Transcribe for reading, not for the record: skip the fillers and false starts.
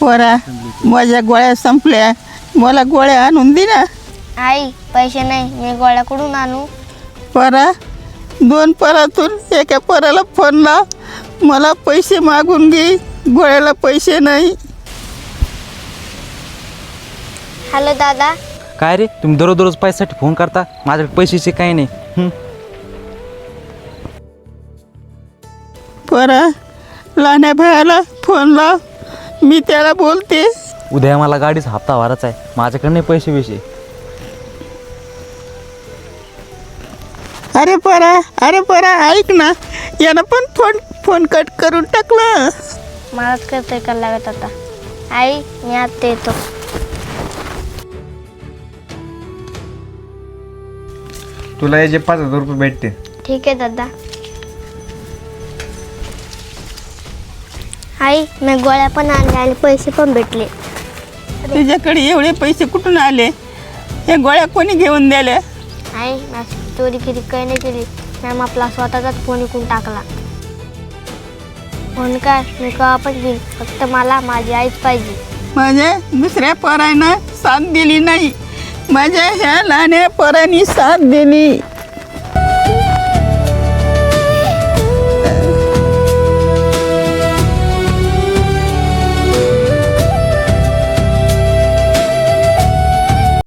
पोरा माझ्या गोळ्या संपल्या, मला गोळ्या आणून दे ना. आई पैसे नाही, मी गोळ्या कुठून आणू? पोरा 2 पोरातून एका पोराला फोन लाव, मला पैसे मागून घे, गोळ्याला पैसे नाही. हॅलो दादा. काय रे तुम्ही दररोज पैशासाठी फोन करता, माझ्याकडे पैशाचे काही नाही. पोरा लहान्या भायाला फोन लाव, मी त्याला बोलते. उद्या मला गाडीचा हप्ता भरायचा आहे, माझ्याकडे नाही पैसे बिशे. अरे पोरा ऐक ना, यानं पण फोन कट करून टाकला. मलाच करतोय का लागत आता. आई मी आता येतो. तुला याचे 5,000 रुपये भेटते. ठीक आहे दादा. आई मी गोळ्या पण आणल्या आणि पैसे पण भेटले. तुझ्याकडे एवढे पैसे कुठून आले? या गोळ्या कोणी घेऊन दिल्या? आई मी चोरी केली काही नाही केली. मॅम आपला स्वतःचाच फोन विकून टाकला. फोन काय मी केव्हा पण घेईन, फक्त मला माझी आईच पाहिजे. माझ्या दुसऱ्या पोरानं साथ दिली नाही, माझ्या ह्या लहान्या पोरांनी साथ दिली.